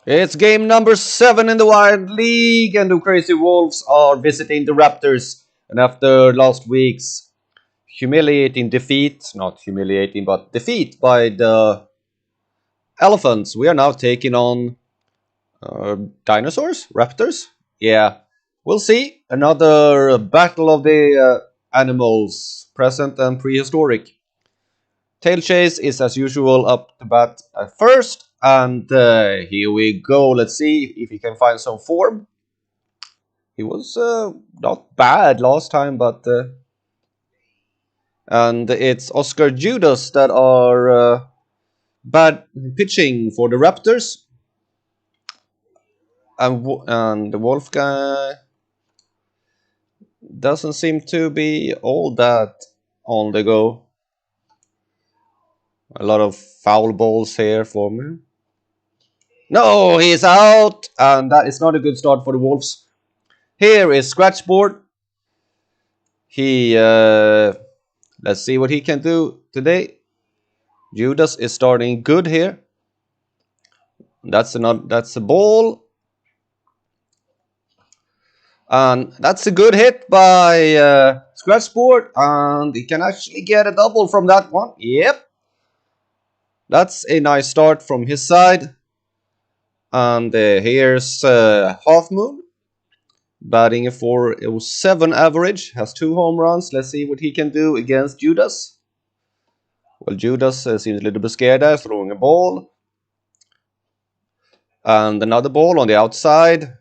It's game number 7 in the Wild League, and the Crazy Wolves are visiting the Raptors. And after last week's humiliating defeat, not humiliating, but defeat by the Elephants, we are now taking on dinosaurs? Raptors? Yeah, we'll see. Another battle of the animals, present and prehistoric. Tail Chase is as usual up to bat at first, and here we go. Let's see if he can find some form. He was not bad last time, but and it's Oscar Judas that are bad pitching for the Raptors, and the Wolf guy doesn't seem to be all that on the go. A lot of foul balls here for me. No, he's out, and that is not a good start for the Wolves. Here is Scratchboard. He let's see what he can do today. Judas is starting good here. That's a ball, and that's a good hit by Scratchboard, and he can actually get a double from that one. Yep, that's a nice start from his side. And here's Half Moon batting a 407 average, has 2 home runs. Let's see what he can do against Judas. Well, Judas seems a little bit scared there, throwing a ball. And another ball on the outside.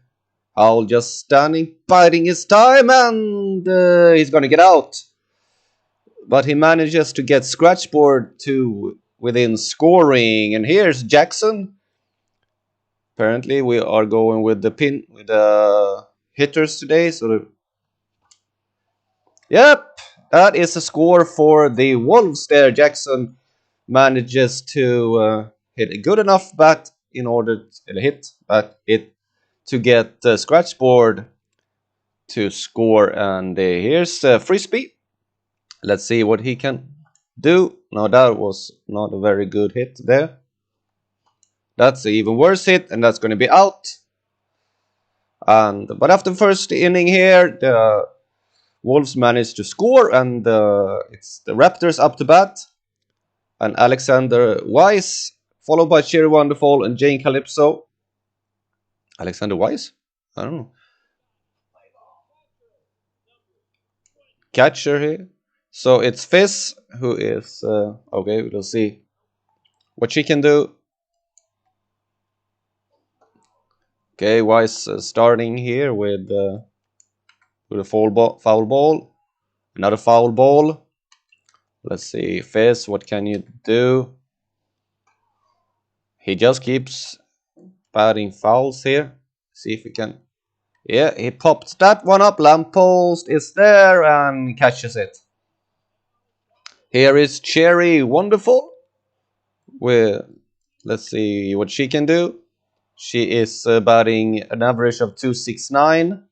Owl just standing, biding his time, and he's going to get out. But he manages to get Scratchboard to within scoring. And here's Jackson. Apparently, we are going with the hitters today. Yep, that is a score for the Wolves there. Jackson manages to hit a good enough bat in order to get Scratchboard to score. And here's Frisbee. Let's see what he can do. No, that was not a very good hit there. That's an even worse hit, and that's going to be out. But after the first inning here, the Wolves managed to score, and it's the Raptors up to bat. And Alexander Weiss, followed by Cherry Wonderful and Jane Calypso. Alexander Weiss? I don't know. Catcher here. So it's Fizz who is... okay, we'll see what she can do. Okay, Weiss starting here with a foul ball. Another foul ball. Let's see, Fizz, what can you do? He just keeps batting fouls here. See if he can. Yeah, he popped that one up. Lamppost is there and catches it. Here is Cherry Wonderful. Let's see what she can do. She is batting an average of 269.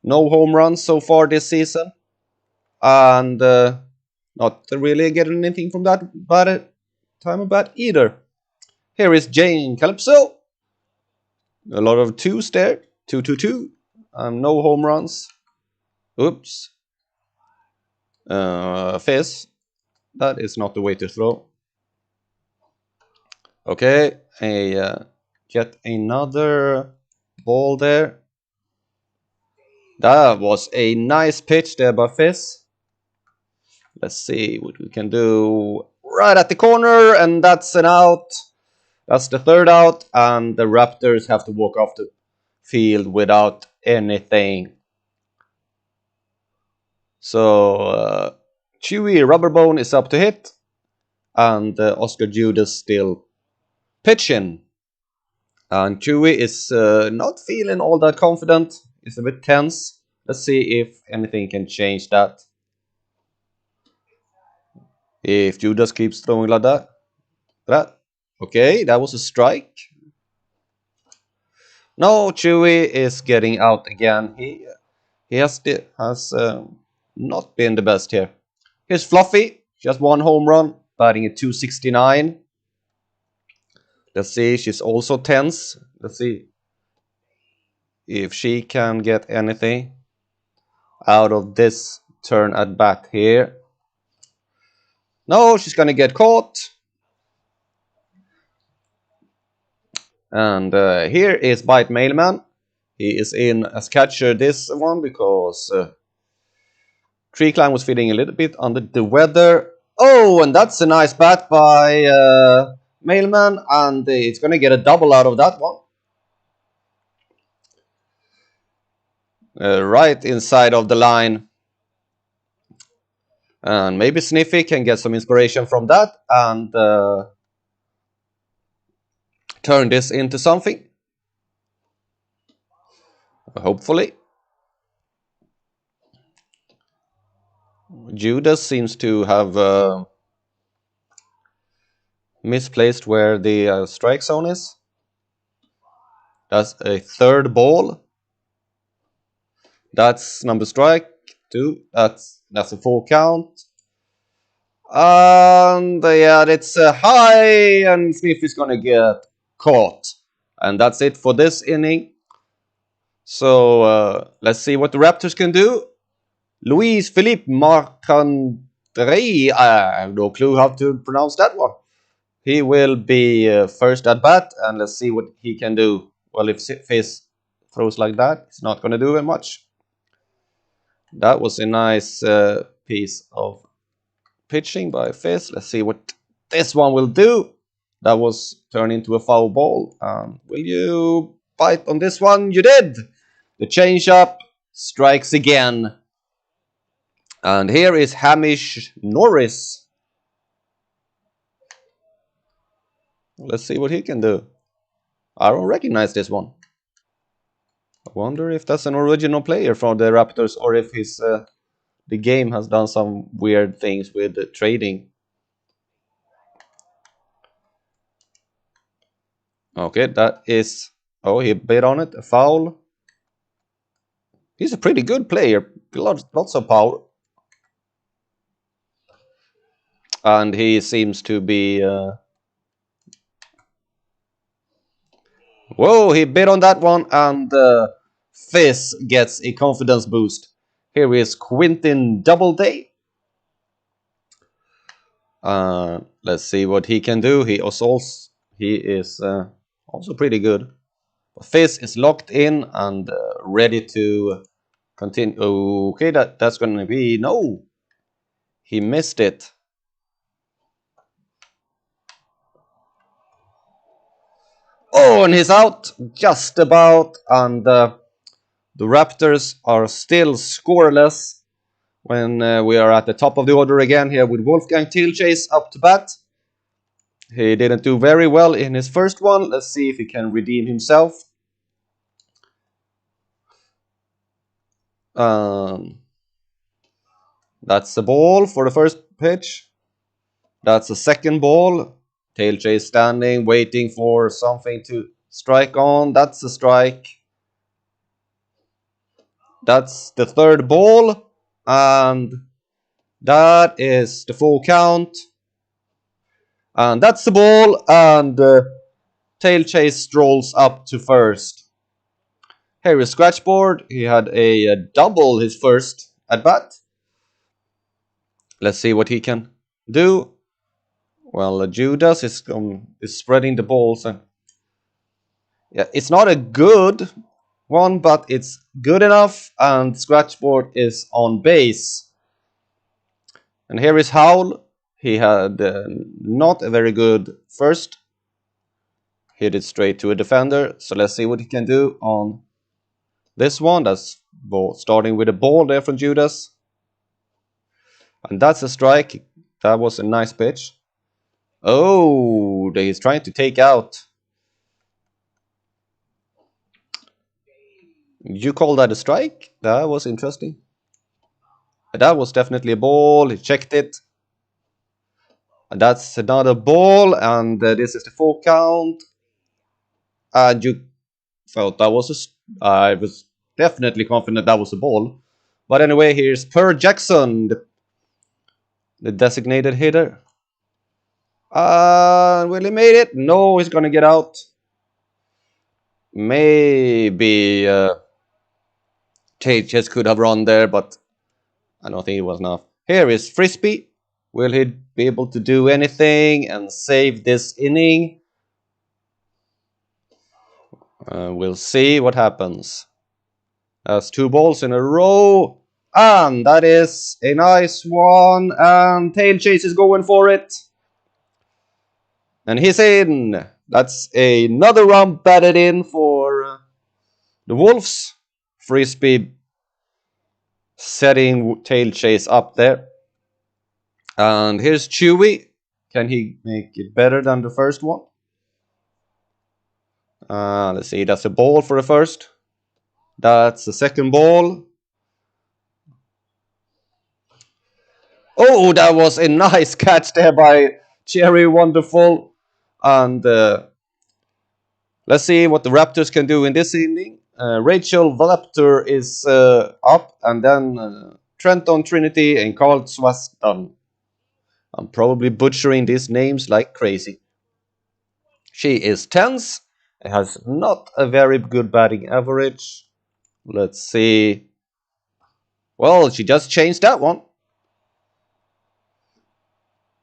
No home runs so far this season. And not really getting anything from that time of bat either. Here is Jane Calypso. A lot of twos there. 2-2-2. No home runs. Oops. Fizz. That is not the way to throw. Okay. Yet another ball there. That was a nice pitch there by Fizz. Let's see what we can do. Right at the corner, and that's an out. That's the third out, and the Raptors have to walk off the field without anything. So Chewy Rubberbone is up to hit, and Oscar Judas still pitching. And Chewy is not feeling all that confident. He's a bit tense. Let's see if anything can change that. If Judas keeps throwing like that. Okay, that was a strike. No, Chewy is getting out again. He has not been the best here. Here's Fluffy, just 1 home run, batting at 269. Let's see, she's also tense. Let's see if she can get anything out of this turn at bat here. No, she's gonna get caught. And here is Bite Mailman. He is in as catcher this one because Tree Climb was feeling a little bit under the weather. Oh, and that's a nice bat by Mailman, and it's gonna get a double out of that one. Right inside of the line. And maybe Sniffy can get some inspiration from that and turn this into something. Hopefully. Judas seems to have misplaced where the strike zone is. That's a third ball. That's number strike 2. That's a full count. And yeah, it's high, and Smith is gonna get caught. And that's it for this inning. So let's see what the Raptors can do. Luis Philippe Marcandrei, I have no clue how to pronounce that one. He will be first at bat, and let's see what he can do. Well, if Fizz throws like that, it's not going to do much. That was a nice piece of pitching by Fizz. Let's see what this one will do. That was turned into a foul ball. Will you bite on this one? You did! The changeup strikes again. And here is Hamish Norris. Let's see what he can do. I don't recognize this one. I wonder if that's an original player from the Raptors or if the game has done some weird things with the trading. Okay, that is... Oh, he bit on it. A foul. He's a pretty good player. Lots of power. And he seems to be... Whoa, he bit on that one, and Fizz gets a confidence boost. Here is Quintin Doubleday. Let's see what he can do. He is also pretty good. Fizz is locked in and ready to continue. Okay, that's going to be... No! He missed it. Oh, and he's out just about, and the Raptors are still scoreless when we are at the top of the order again here with Wolfgang Tilchase up to bat. He didn't do very well in his first one. Let's see if he can redeem himself. That's the ball for the first pitch. That's the second ball. Tailchase standing, waiting for something to strike on. That's a strike. That's the third ball. And that is the full count. And that's the ball. And Tailchase strolls up to first. Here is Scratchboard. He had a double his first at bat. Let's see what he can do. Well, Judas is spreading the balls, and yeah, it's not a good one, but it's good enough. And Scratchboard is on base. And here is Howl. He had not a very good first. Hit it straight to a defender. So let's see what he can do on this one. That's starting with a ball there from Judas. And that's a strike. That was a nice pitch. Oh, he's trying to take out. You call that a strike? That was interesting. That was definitely a ball. He checked it. And that's another ball. And this is the full count. And you felt that was I was definitely confident that was a ball. But anyway, here's Per Jackson, the designated hitter. Will he made it? No, he's gonna get out. Maybe Tate just could have run there, but I don't think it was enough. Here is Frisbee. Will he be able to do anything and save this inning? We'll see what happens. That's 2 balls in a row. And that is a nice one. And Tail Chase is going for it. And he's in. That's another run batted in for the Wolves. Frisbee setting Tail Chase up there. And here's Chewy. Can he make it better than the first one? Let's see. That's a ball for the first. That's the second ball. Oh, that was a nice catch there by Cherry Wonderful. And let's see what the Raptors can do in this inning. Rachel Valaptor is up, and then Trenton Trinity and Carl Swaston. I'm probably butchering these names like crazy. She is tense. It has not a very good batting average. Let's see. Well, she just changed that one.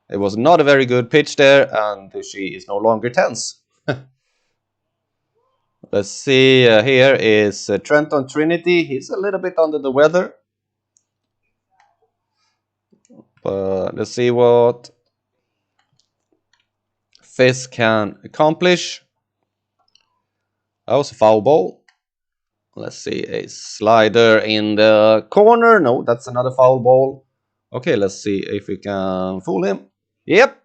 It was not a very good pitch there, and she is no longer tense. Let's see. Here is Trenton Trinity. He's a little bit under the weather. But let's see what Fisk can accomplish. That was a foul ball. Let's see. A slider in the corner. No, that's another foul ball. Okay, let's see if we can fool him. Yep.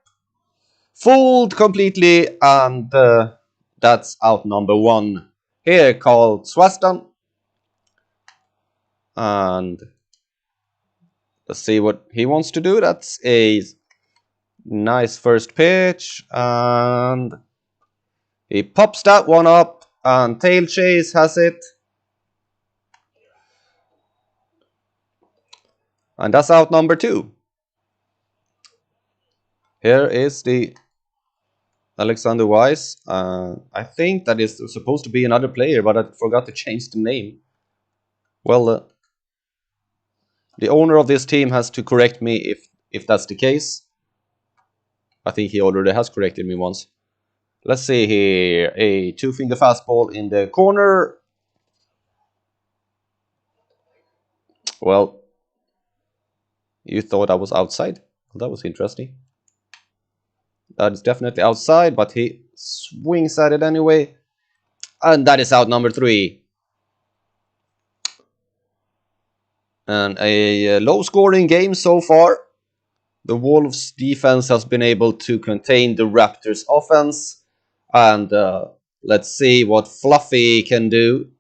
Fooled completely, and that's out number 1. Here, called Swaston. And let's see what he wants to do. That's a nice first pitch. And he pops that one up. And Tail Chase has it. And that's out number 2. Here is the Alexander Weiss. I think that is supposed to be another player, but I forgot to change the name. Well, the owner of this team has to correct me if that's the case. I think he already has corrected me once. Let's see here. A 2-finger fastball in the corner. Well, you thought I was outside? Well, that was interesting. That is definitely outside, but he swings at it anyway. And that is out number 3. And a low-scoring game so far. The Wolves' defense has been able to contain the Raptors' offense. And let's see what Fluffy can do.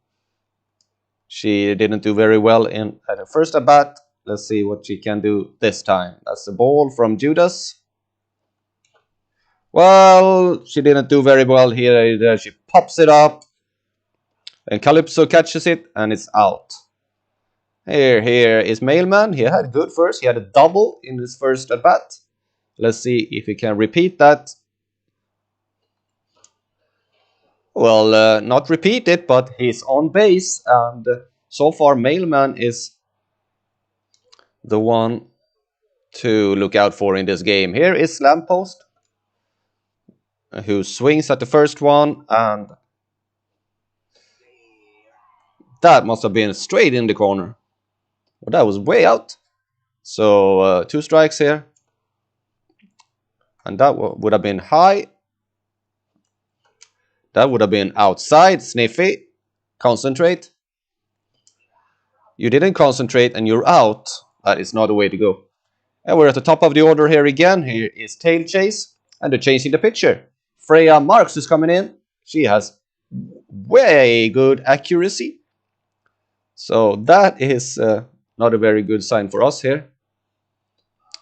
She didn't do very well at her first at bat. Let's see what she can do this time. That's the ball from Judas. Well, she didn't do very well here either. She pops it up. And Calypso catches it, and it's out. Here is Mailman. He had good first. He had a double in his first at bat. Let's see if he can repeat that. Well, not repeat it, but he's on base. And so far, Mailman is the one to look out for in this game. Here is Lamppost, who swings at the first one. And that must have been straight in the corner. Well, that was way out. So 2 strikes here. And that would have been high. That would have been outside. Sniffy. Concentrate. You didn't concentrate and you're out. That is not the way to go. And we're at the top of the order here again. Here is Tail Chase. And they're changing the pitcher. Freya Marks is coming in. She has way good accuracy. So that is not a very good sign for us here.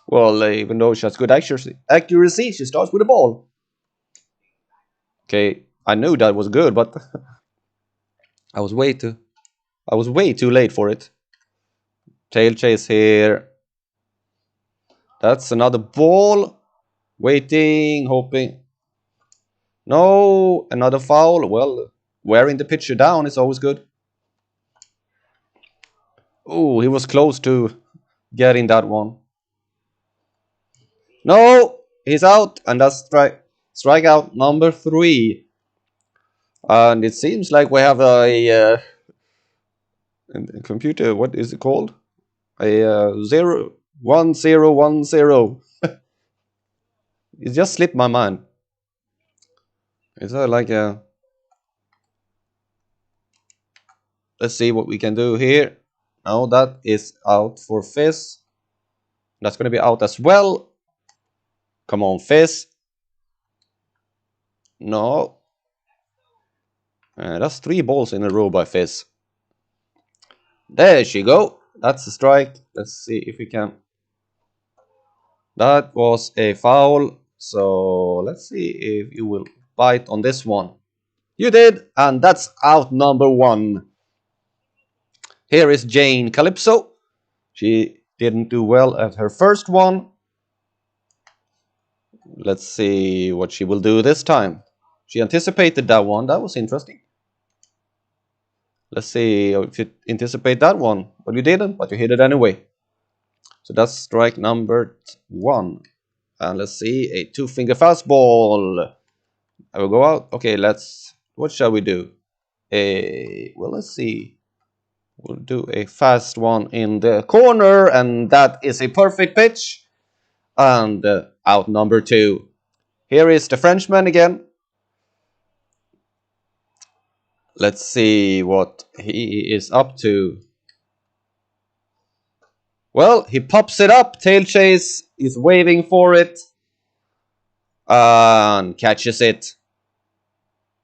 Well, even though she has good accuracy, she starts with a ball. Okay, I knew that was good, but I was way too late for it. Tail Chase here. That's another ball. Waiting, hoping. No, another foul. Well, wearing the pitcher down is always good. Oh, he was close to getting that one. No, he's out, and that's strikeout number 3. And it seems like we have a computer. What is it called? A 0-1-0-1-0. It just slipped my mind. It's like a. Let's see what we can do here. No, that is out for Fizz. That's going to be out as well. Come on, Fizz. No. That's 3 balls in a row by Fizz. There she go. That's a strike. Let's see if we can. That was a foul. So let's see if you will bite on this one. You did, and that's out number 1. Here is Jane Calypso. She didn't do well at her first one. Let's see what she will do this time. She anticipated that one. That was interesting. Let's see if you anticipate that one. Well, you didn't, but you hit it anyway. So that's strike number 1. And let's see, a 2-finger fastball. I will go out. Okay, what shall we do? Well, let's see. We'll do a fast one in the corner, and that is a perfect pitch. And out number 2. Here is the Frenchman again. Let's see what he is up to. Well, he pops it up. Tail chase is waving for it. And catches it.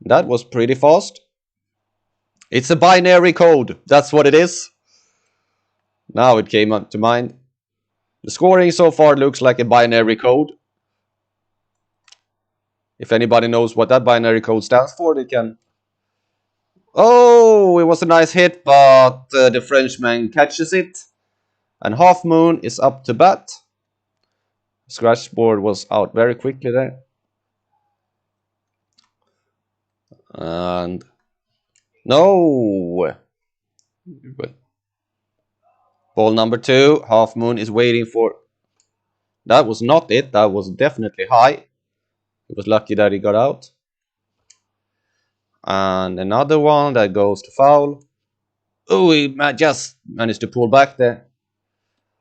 That was pretty fast. It's a binary code. That's what it is. Now it came up to mind. The scoring so far looks like a binary code. If anybody knows what that binary code stands for, they can. Oh, it was a nice hit, but the Frenchman catches it. And Half Moon is up to bat. Scratch board was out very quickly there. And no. Ball number 2. Half Moon is waiting for. That was not it. That was definitely high. He was lucky that he got out. And another one that goes to foul. Oh, he just managed to pull back there.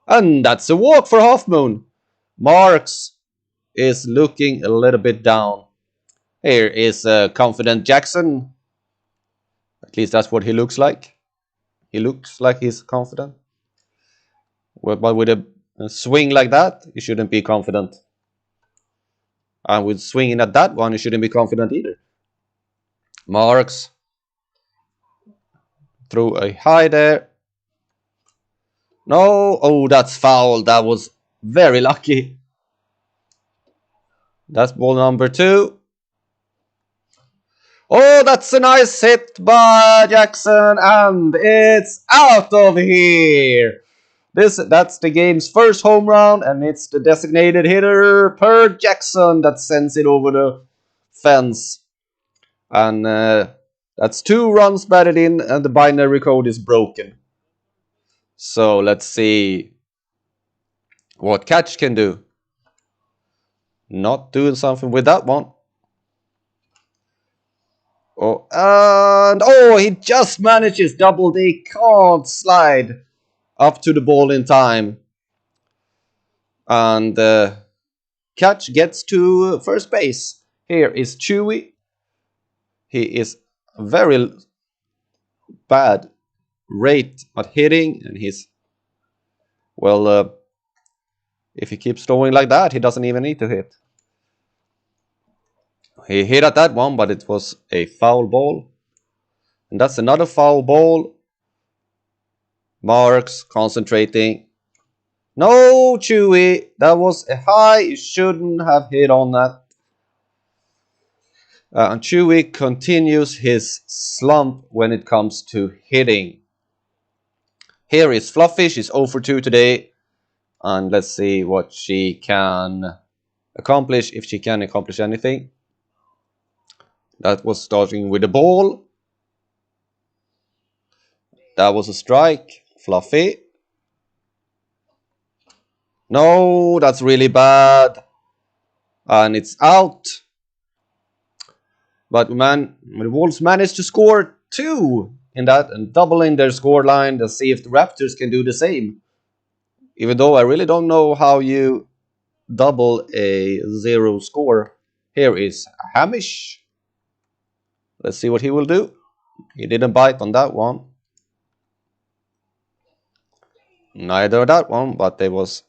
And that's a walk for Half Moon. Marks is looking a little bit down. Here is confident Jackson. At least that's what he looks like. He looks like he's confident. But with a swing like that, he shouldn't be confident. And with swinging at that one, he shouldn't be confident either. Marks threw a high there. No, oh, that's foul. That was very lucky. That's ball number 2. Oh, that's a nice hit by Jackson, and it's out of here. That's the game's first home run, and it's the designated hitter Per Jackson that sends it over the fence. And that's 2 runs batted in, and the binary code is broken. So let's see what Catch can do. Not doing something with that one. Oh, and oh, he just manages double D. Can't slide up to the ball in time. And Catch gets to first base. Here is Chewy. He is very bad rate at hitting, and he's, well, if he keeps throwing like that, he doesn't even need to hit. He hit at that one, but it was a foul ball. And that's another foul ball. Marks concentrating. No, Chewy. That was a high. You shouldn't have hit on that. And Chewy continues his slump when it comes to hitting. Here is Fluffy. She's 0 for 2 today. And let's see what she can accomplish, if she can accomplish anything. That was starting with the ball. That was a strike. Fluffy. No, that's really bad. And it's out. But man, the Wolves managed to score 2 in that and doubling their score line to see if the Raptors can do the same. Even though I really don't know how you double a 0 score. Here is Hamish. Let's see what he will do. He didn't bite on that one. Neither that one, but it was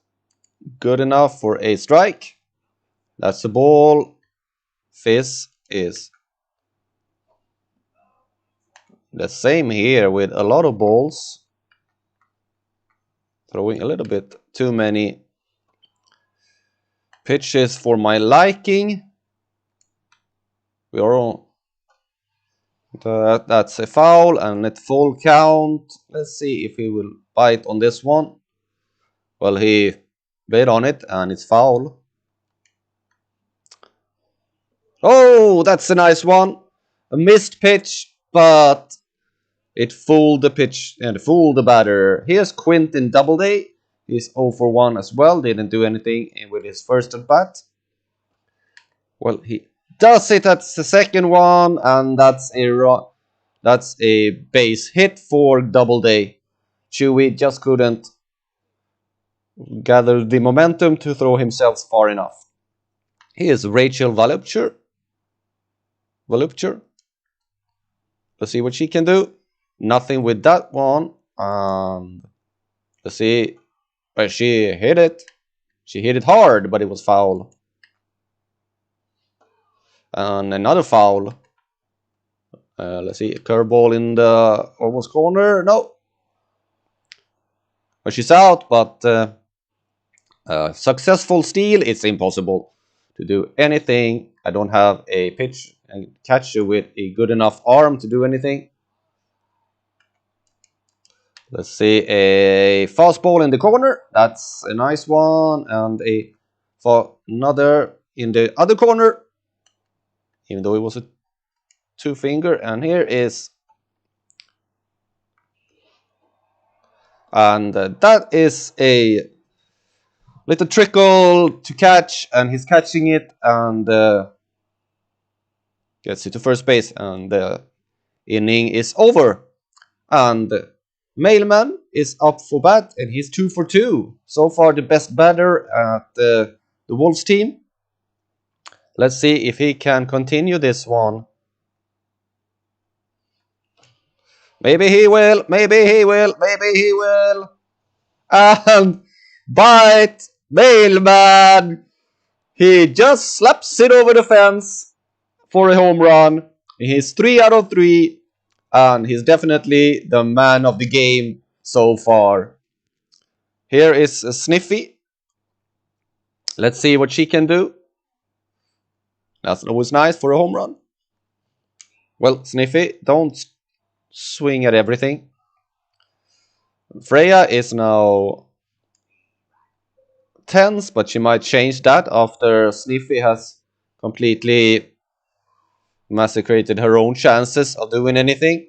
good enough for a strike. That's the ball. Fizz is the same here with a lot of balls. Throwing a little bit too many pitches for my liking. We are on. That's a foul and at full count. Let's see if he will bite on this one. Well, he bit on it and it's foul. Oh, that's a nice one. A missed pitch, but it fooled the pitch and fooled the batter. Here's Quinton Doubleday. He's 0 for 1 as well. Didn't do anything with his first at bat. Well, he does it. That's the second one, and that's a base hit for Doubleday. Chewy just couldn't gather the momentum to throw himself far enough. Here's Rachel Volupture. Let's see what she can do. Nothing with that one. And let's see. She hit it. She hit it hard, but it was foul. And another foul. Let's see. Curveball in the almost corner. No. Well, she's out, but successful steal. It's impossible to do anything. I don't have a pitch and catcher with a good enough arm to do anything. Let's see, a fastball in the corner. That's a nice one. And for another in the other corner. Even though it was a 2-finger. And here is. And that is a little trickle to catch. And he's catching it. And gets it to first base. And the inning is over. And Mailman is up for bat, and he's 2 for 2. So far, the best batter at the Wolves team. Let's see if he can continue this one. Maybe he will. Maybe he will. Maybe he will. And bite Mailman. He just slaps it over the fence for a home run. He's 3 out of 3. And he's definitely the man of the game so far. Here is Sniffy. Let's see what she can do. That's always nice for a home run. Well, Sniffy, don't swing at everything. Freya is now tense, but she might change that after Sniffy has completely massacred her own chances of doing anything.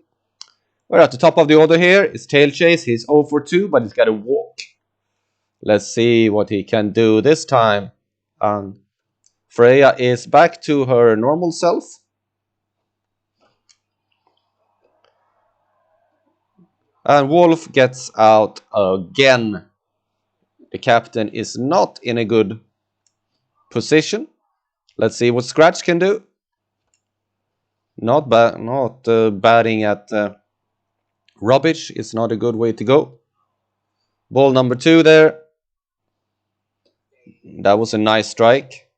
We're at the top of the order here. It's Tail Chase. He's 0 for 2, but he's got a walk. Let's see what he can do this time. And Freya is back to her normal self. And Wolf gets out again. The captain is not in a good position. Let's see what Scratch can do. Not batting at rubbish is not a good way to go. Ball number 2 there. That was a nice strike.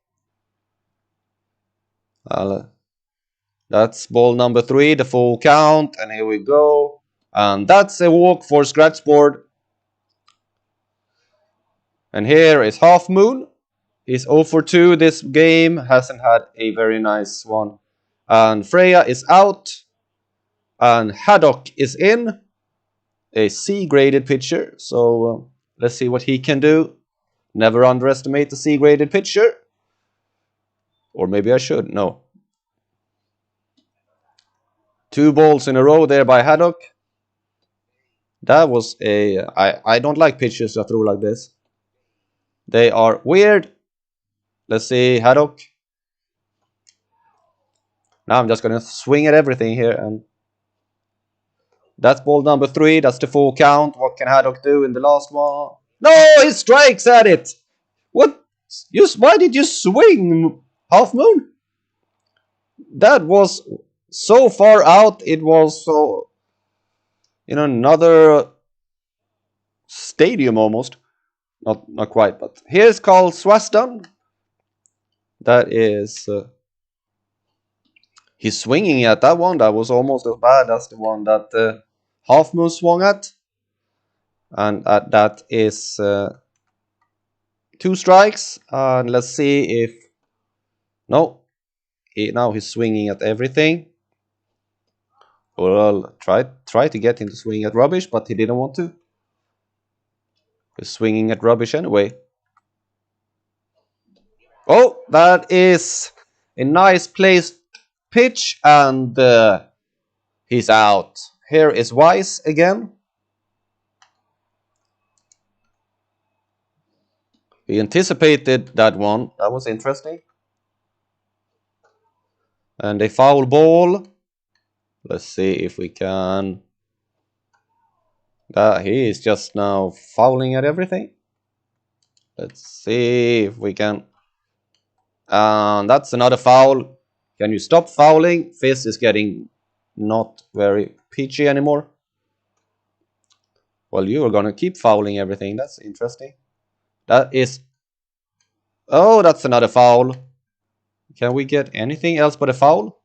That's ball number 3, the full count. And here we go. And that's a walk for Scratchboard. And here is Half Moon. He's 0 for 2 this game. Hasn't had a very nice one. And Freya is out. And Haddock is in. A C-graded pitcher. So let's see what he can do. Never underestimate the C-graded pitcher. Or maybe I should. No. 2 balls in a row there by Haddock. That was a... I don't like pitches that throw like this. They are weird. Let's see, Haddock. Now I'm just gonna swing at everything here, and that's ball number 3. That's the full count. What can Haddock do in the last one? No, he strikes at it. What? Why did you swing, Half Moon? That was so far out. It was so in another stadium almost. Not quite, but here's Carl Swaston. That is. He's swinging at that one. That was almost as bad as the one that Half Moon swung at. And that is 2 strikes. And let's see if... No. Now he's swinging at everything. Well, try to get him to swing at rubbish, but he didn't want to. He's swinging at rubbish anyway. Oh, that is a nice placed pitch, and he's out. Here is Wise again. He anticipated that one. That was interesting. And a foul ball. Let's see if we can... he is just now fouling at everything. Let's see if we can... And that's another foul. Can you stop fouling? Fizz is getting not very peachy anymore. Well, you are gonna keep fouling everything. That's interesting. That is... Oh, that's another foul. Can we get anything else but a foul?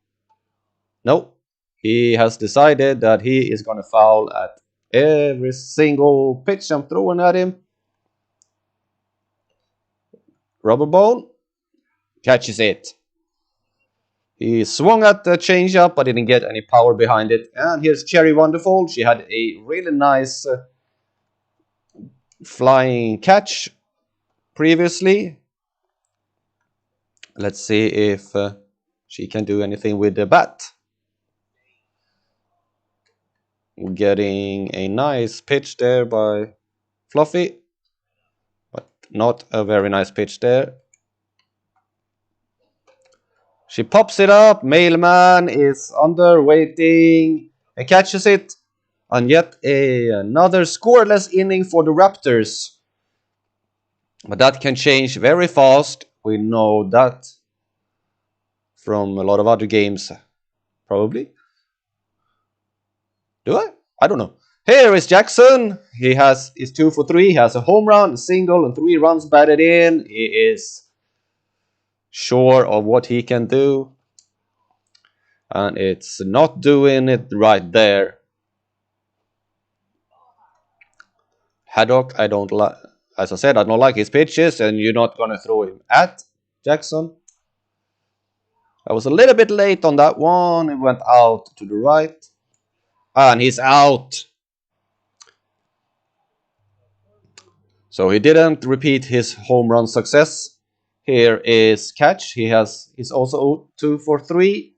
No. He has decided that he is gonna foul at every single pitch I'm throwing at him. Rubber ball. Catches it. He swung at the changeup, but didn't get any power behind it. And here's Cherry Wonderful. She had a really nice flying catch previously. Let's see if she can do anything with the bat. Getting a nice pitch there by Fluffy. But not a very nice pitch there. She pops it up. Mailman is under, waiting, and catches it. And yet another scoreless inning for the Raptors. But that can change very fast. We know that from a lot of other games. Probably. Do I? I don't know. Here is Jackson. He is 2 for 3. He has a home run, a single, and 3 runs batted in. He is sure of what he can do. And it's not doing it right there. Haddock, I don't like. As I said, I don't like his pitches, and you're not going to throw him at Jackson. I was a little bit late on that one. It went out to the right. And he's out. So he didn't repeat his home run success. Here is catch. He's also 2 for 3.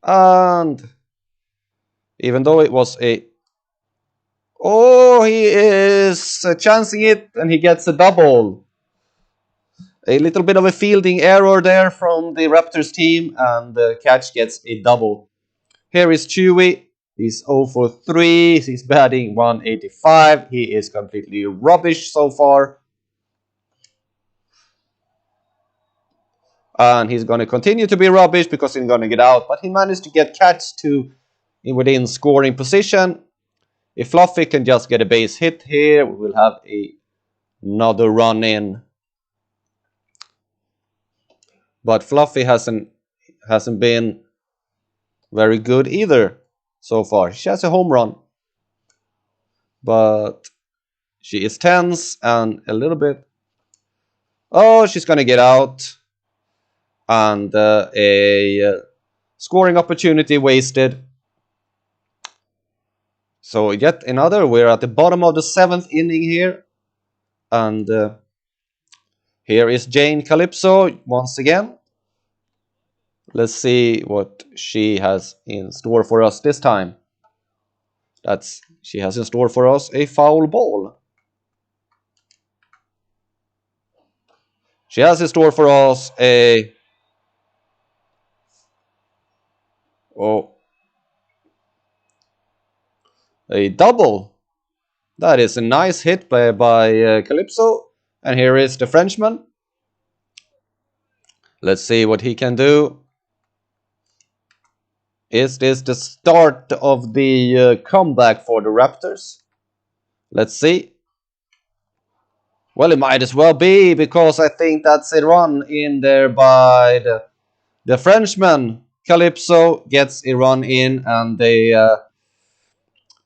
And even though it was a... Oh, he is chancing it, and he gets a double. A little bit of a fielding error there from the Raptors team, and the catch gets a double. Here is Chewy. He's 0 for 3. He's batting 185. He is completely rubbish so far. And he's going to continue to be rubbish because he's going to get out. But he managed to get catch to within scoring position. If Fluffy can just get a base hit here, we will have another run in. But Fluffy hasn't been very good either so far. She has a home run. But she is tense and a little bit... Oh, she's going to get out. And a scoring opportunity wasted. So yet another. We're at the bottom of the 7th inning here. And here is Jane Calypso once again. Let's see what she has in store for us this time. That's she has in store for us a foul ball. She has in store for us oh, a double. That is a nice hit by Calypso. And here is the Frenchman. Let's see what he can do. Is this the start of the comeback for the Raptors? Let's see. Well, it might as well be, because I think that's a run in there by the Frenchman. Calypso gets a run in, and the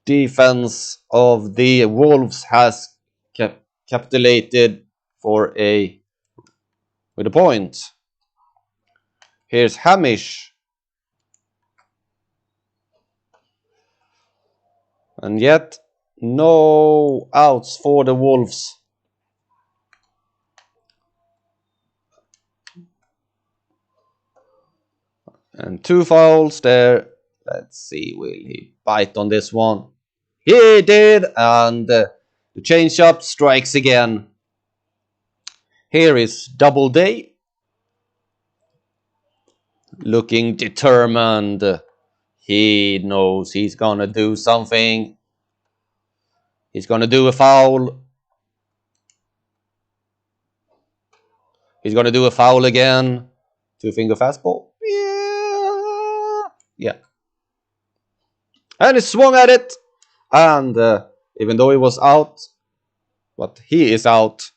defense of the Wolves has capitulated for with a point. Here's Hamish. And yet, no outs for the Wolves. And 2 fouls there. Let's see, will he bite on this one? He did, and the changeup strikes again. Here is Doubleday. Looking determined. He knows he's gonna do something. He's gonna do a foul. He's gonna do a foul again. 2-finger fastball. Yeah. And he swung at it. And even though he was out, but he is out.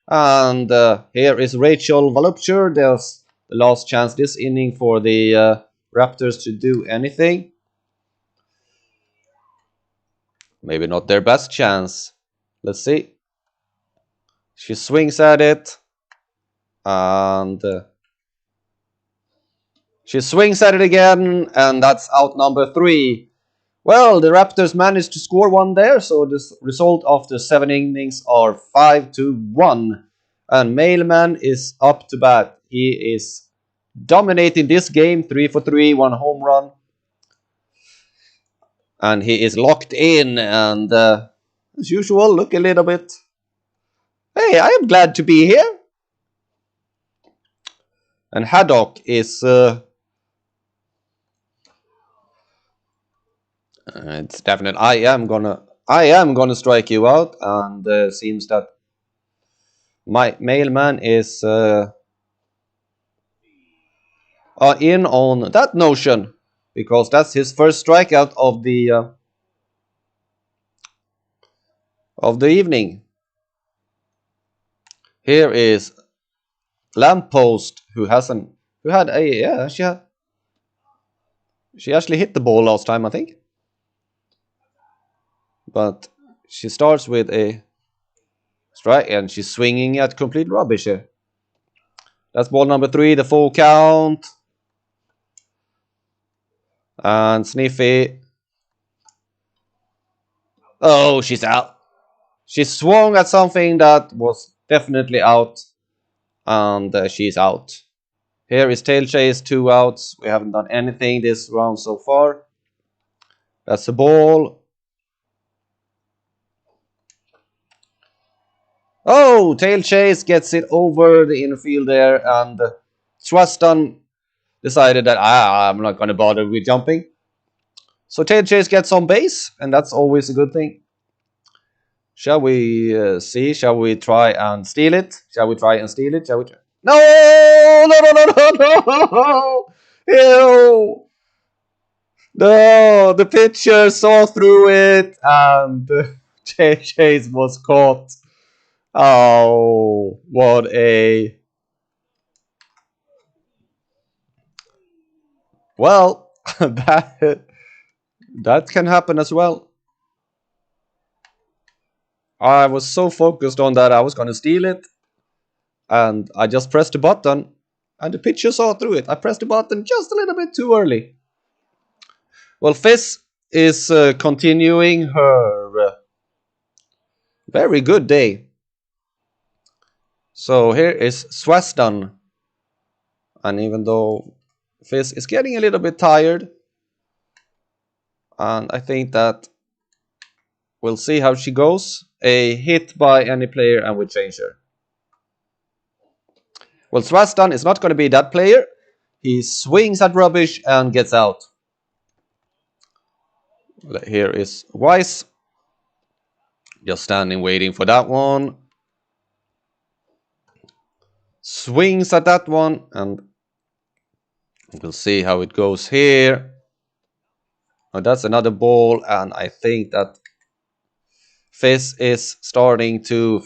And here is Rachel Volupture. There's the last chance this inning for the Raptors to do anything. Maybe not their best chance. Let's see. She swings at it. And she swings at it again. And that's out number 3. Well, the Raptors managed to score one there. So the result after 7 innings are 5-1. And Mailman is up to bat. He is dominating this game. 3 for 3, 1 home run. And he is locked in. And as usual, look a little bit. Hey, I am glad to be here. And Haddock is it's definite. I am gonna strike you out. And seems that my Mailman is in on that notion, because that's his first strikeout of the evening. Here is Lamppost, who had a she actually hit the ball last time, I think, but she starts with a strike and she's swinging at complete rubbish here. That's ball number 3, the full count. And Sniffy. Oh, she's out. She swung at something that was definitely out. And she's out. Here is Tail Chase, 2 outs. We haven't done anything this round so far. That's a ball. Oh, Tail Chase gets it over the infield there. And Swaston decided that I'm not going to bother with jumping. So Tail Chase gets on base, and that's always a good thing. Shall we see? Shall we try and steal it? Shall we try and steal it? Shall we try? No! No! Ew! No! The pitcher saw through it, and Chase was caught. Oh, what a... Well, that can happen as well. I was so focused on that I was going to steal it. And I just pressed the button. And the pitcher saw through it. I pressed the button just a little bit too early. Well, Fizz is continuing her very good day. So here is Swaston. And even though Fizz is getting a little bit tired, and I think that We'll see how she goes. A hit by any player and we change her. Well, Swastan is not going to be that player. He swings at rubbish and gets out. Here is Weiss. Just standing waiting for that one. Swings at that one and we'll see how it goes here. Oh, that's another ball and I think that Fizz is starting to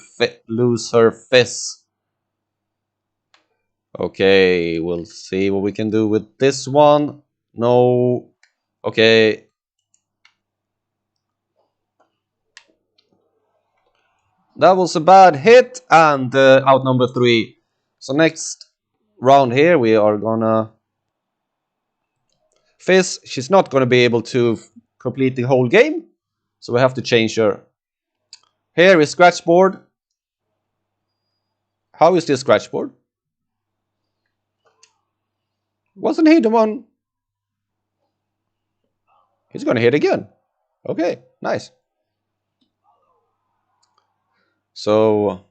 lose her fizz. Okay, we'll see what we can do with this one. No. Okay. That was a bad hit and out number 3. So next round here we are gonna... Fizz, she's not gonna be able to complete the whole game. So we have to change her. Here is scratch board. How is this scratch board? Wasn't he the one? He's gonna hit again. Okay, nice. So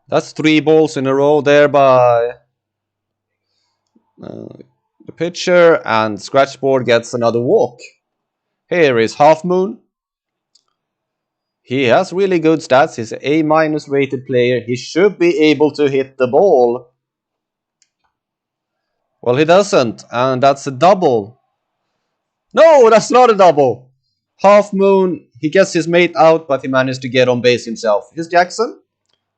that's 3 balls in a row there by the pitcher, and Scratchboard gets another walk. Here is Half Moon. He has really good stats. He's an A- rated player. He should be able to hit the ball. Well, he doesn't, and that's a double. No, that's not a double. Half Moon, he gets his mate out, but he managed to get on base himself. Here's Jackson.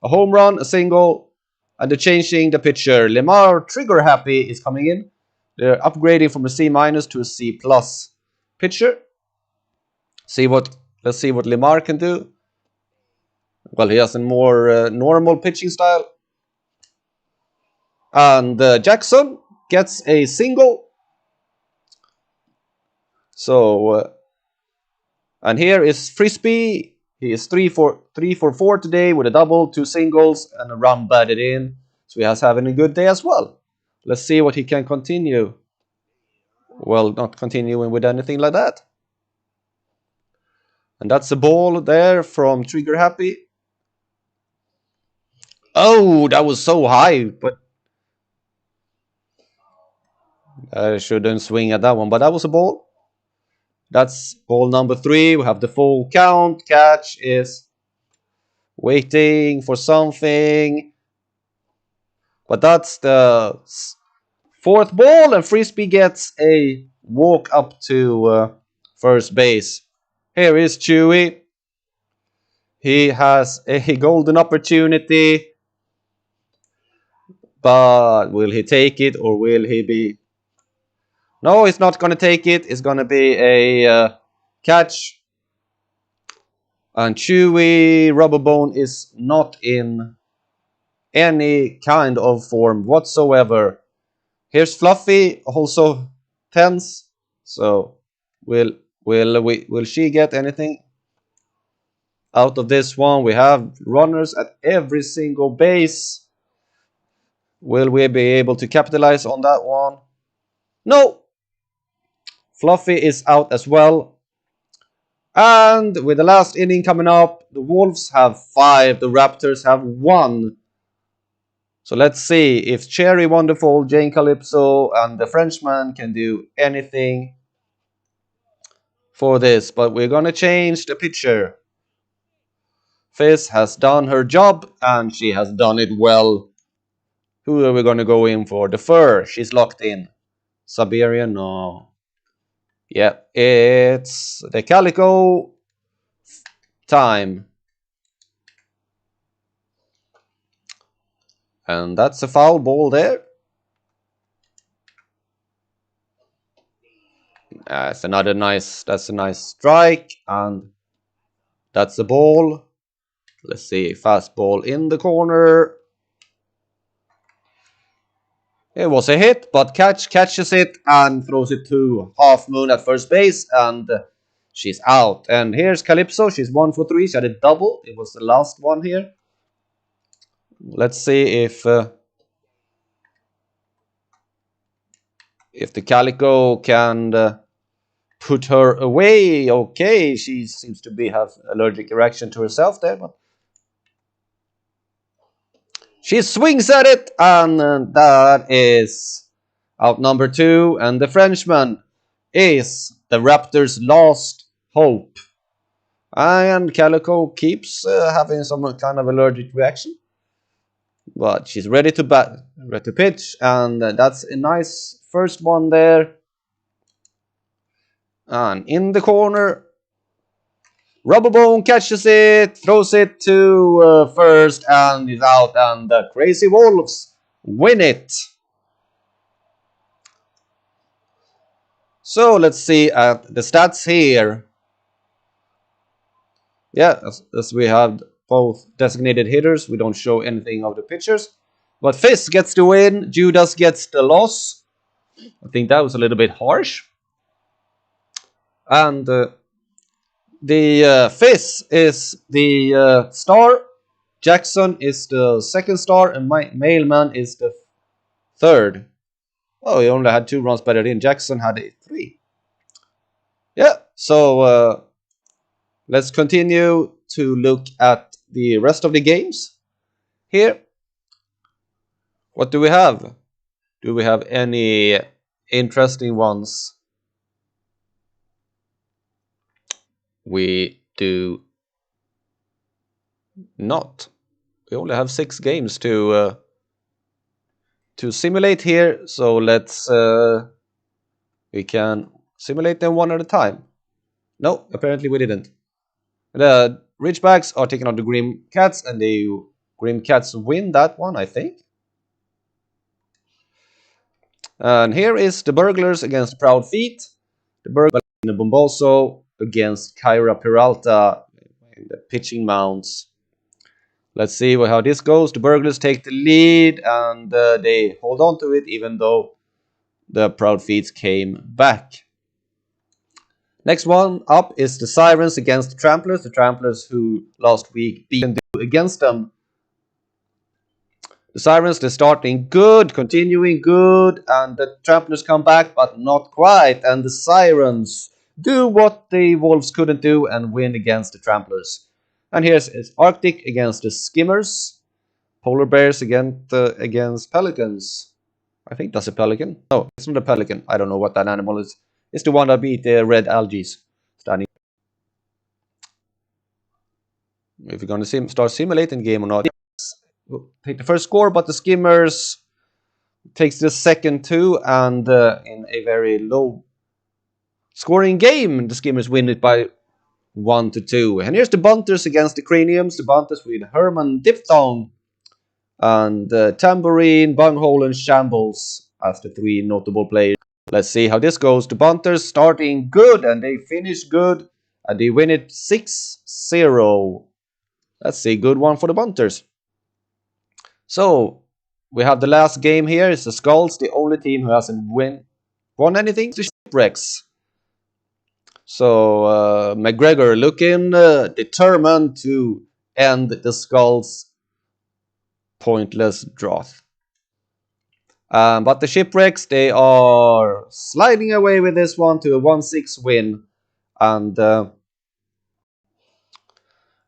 A home run, a single, and they're changing the pitcher. Lemar Trigger Happy is coming in. They're upgrading from a C- to a C+ pitcher. Let's see what Lemar can do. Well, he has a more normal pitching style. And Jackson gets a single. So, and here is Frisbee. He is 3 for 4 today with a double, 2 singles, and a run batted in. So he has having a good day as well. Let's see what he can continue. Well, not continuing with anything like that. And that's a ball there from Trigger Happy. Oh, that was so high, but I shouldn't swing at that one. But that was a ball. That's ball number 3. We have the full count. Catch is waiting for something. But that's the 4th ball, and Frisbee gets a walk up to first base. Here is Chewy. He has a golden opportunity. But will he take it or will he be... No, he's not going to take it. It's going to be a catch. And Chewy Rubberbone is not in any kind of form whatsoever. Here's Fluffy, also tense. So will she get anything out of this one? We have runners at every single base. Will we be able to capitalize on that one? No. Fluffy is out as well. And with the last inning coming up, the Wolves have 5, the Raptors have 1. So let's see if Cherry Wonderful, Jane Calypso, and the Frenchman can do anything for this. But we're going to change the pitcher. Fizz has done her job, and she has done it well. Who are we going to go in for? The Fur, she's locked in. Siberian, no. Yeah, it's the Calico time. And that's a foul ball there. That's a nice strike. And that's a ball. Let's see, fastball in the corner. It was a hit, but catches it and throws it to Half Moon at first base. And she's out. And here's Calypso. She's 1 for 3. She had a double. It was the last one here. Let's see if the Calico can put her away. Okay, she seems to have allergic reaction to herself there, but she swings at it, and that is out number 2. And the Frenchman is the Raptors' last hope. And Calico keeps having some kind of allergic reaction, but she's ready to pitch, and that's a nice first one there. And in the corner, Rubberbone catches it, throws it to first, and is out, and the Crazy Wolves win it. So let's see at the stats here. Yeah, as we have both designated hitters, we don't show anything of the pitchers. But Fizz gets the win, Judas gets the loss. I think that was a little bit harsh. And the Fizz is the star, Jackson is the second star, and my Mailman is the third. Oh, he only had 2 runs batted in. Jackson had 3. Yeah, so let's continue to look at the rest of the games here. What do we have? Do we have any interesting ones? We do not. We only have 6 games to simulate here, so let's we can simulate them one at a time. No, apparently we didn't. The Ridgebacks are taking on the Grim Cats, and the Grim Cats win that one, I think. And here is the Burglars against Proud Feet. The Burglars in the Bomboso against Kyra Peralta in the pitching mounts. Let's see how this goes. The Burglars take the lead, and they hold on to it, even though the Proud Feet came back. Next one up is the Sirens against the Tramplers. The Tramplers who last week beat against them. The Sirens, they're starting good, continuing good, and the Tramplers come back, but not quite. And the Sirens do what the Wolves couldn't do and win against the Tramplers. And here's Arctic against the Skimmers. Polar Bears against Pelicans. I think that's a pelican. No, it's not a pelican. I don't know what that animal is. It's the one that beat the red algae standing. If you're going to start simulating the game or not. We'll take the first score, but the Skimmers takes the second 2, and in a very low scoring game, the Skimmers win it by 1-2. And here's the Bunters against the Craniums. The Bunters with Herman Diphthong and Tambourine, Bunghole, and Shambles as the 3 notable players. Let's see how this goes. The Bunters starting good, and they finish good, and they win it 6-0. That's a good one for the Bunters. So we have the last game here. It's the Skulls, the only team who hasn't won anything. The Shipwrecks. So McGregor looking determined to end the Skulls' pointless drought. But the Shipwrecks, they are sliding away with this one to a 1-6 win. And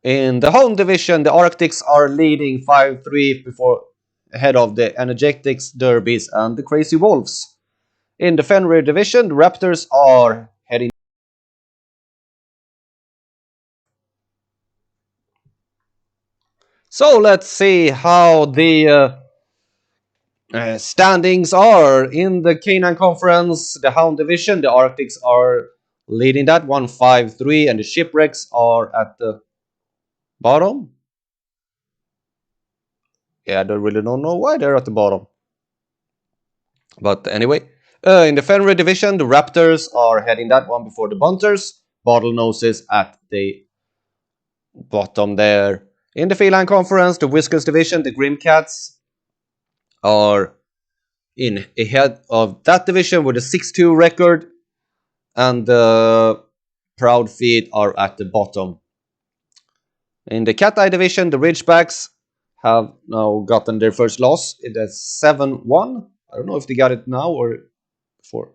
in the home division, the Arctics are leading 5-3 ahead of the Energetics, Derbies, and the Crazy Wolves. In the Fenrir division, the Raptors are heading. So let's see how the standings are in the Canine Conference. The Hound Division, the Arctics are leading that one 5-3, and the Shipwrecks are at the bottom. Yeah, I don't really know why they're at the bottom. But anyway, in the Fenrir Division, the Raptors are heading that one before the Bunters. Bottlenoses at the bottom there. In the Feline Conference, the Whiskers Division, the Grim Cats are in ahead of that division with a 6-2 record, and the Proud Feet are at the bottom. In the Cat Eye division, the Ridgebacks have now gotten their first loss. It is 7-1. I don't know if they got it now or before.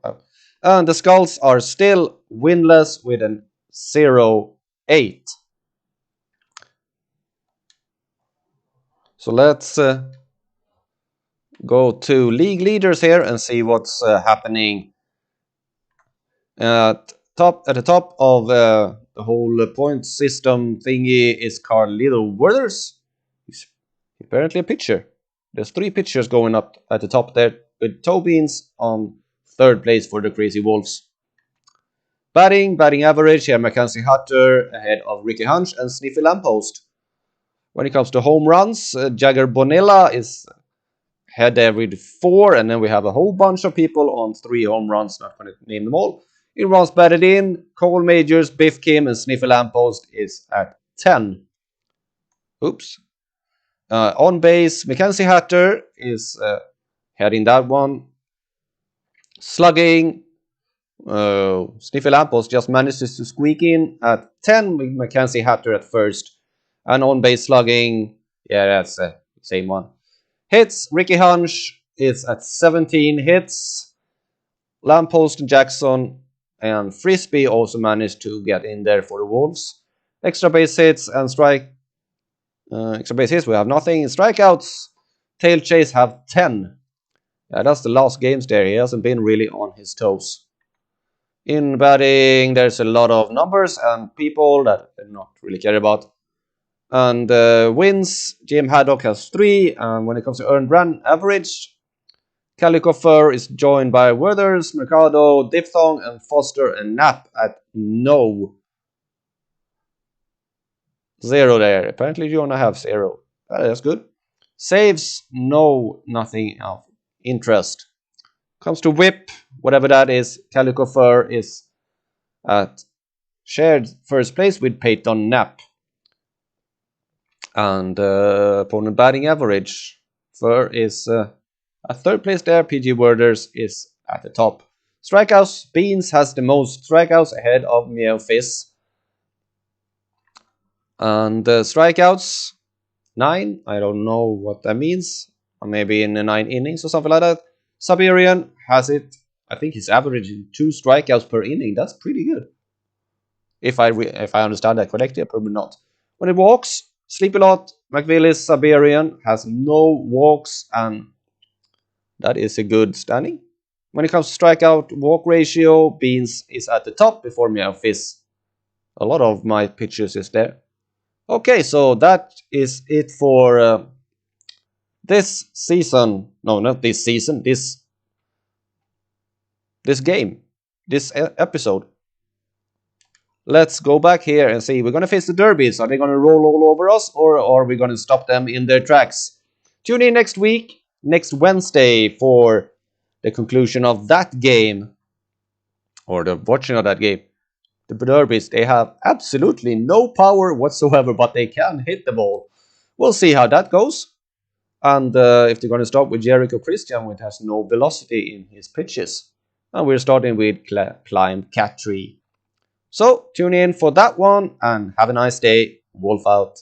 And the Skulls are still winless with an 0-8. So let's go to league leaders here and see what's happening. At the top of the whole point system thingy is Carl Littleworthers. He's apparently a pitcher. There's 3 pitchers going up at the top there, with Tobins on 3rd place for the Crazy Wolves. Batting average here, Mackenzie Hutter ahead of Ricky Hunch and Sniffy Lamppost. When it comes to home runs, Jagger Bonilla is head there with 4, and then we have a whole bunch of people on 3 home runs, not going to name them all. In runs batted in, Cole Majors, Biff Kim, and Sniffy Lamppost is at 10. Oops. On base, Mackenzie Hatter is heading that one. Slugging, Sniffy Lamppost just manages to squeak in at 10 with Mackenzie Hatter at first. And on base slugging, yeah, that's the same one. Hits, Ricky Hunch is at 17 hits. Lamppost, Jackson, and Frisbee also managed to get in there for the Wolves. Extra base hits and extra base hits, we have nothing. Strikeouts, Tail Chase have 10. Yeah, that's the last games there. He hasn't been really on his toes. In batting, there's a lot of numbers and people that I not really care about. And wins, Jim Haddock has 3. And when it comes to earned run average, Calico Fur is joined by Werthers, Mercado, Diphthong, and Foster and Knapp at 0 there. Apparently you only have 0. That's good. Saves, nothing of interest. Comes to whip, whatever that is, Calico Fur is at shared 1st place with Peyton Knapp. And opponent batting average, Fur is at 3rd place there. PG Werthers is at the top. Strikeouts, Beans has the most strikeouts ahead of Meow Fizz. And strikeouts, 9. I don't know what that means. Or maybe in the 9 innings or something like that. Siberian has it. I think he's averaging 2 strikeouts per inning. That's pretty good. If I understand that correctly, probably not. When it walks, Sleepy Lot, McVillis, Siberian has no walks, and that is a good standing. When it comes to strikeout walk ratio, Beans is at the top before Meow Fizz. A lot of my pitchers is there. Okay, so that is it for this season. No, not this season. This game. This episode. Let's go back here and see. We're going to face the Derbies. Are they going to roll all over us, or are we going to stop them in their tracks? Tune in next week, next Wednesday, for the conclusion of that game. Or the watching of that game. The Derbies, they have absolutely no power whatsoever, but they can hit the ball. We'll see how that goes. And if they're going to start with Jericho Christian, which has no velocity in his pitches. And we're starting with Climb Cat Tree. So, tune in for that one, and have a nice day. Wolf out.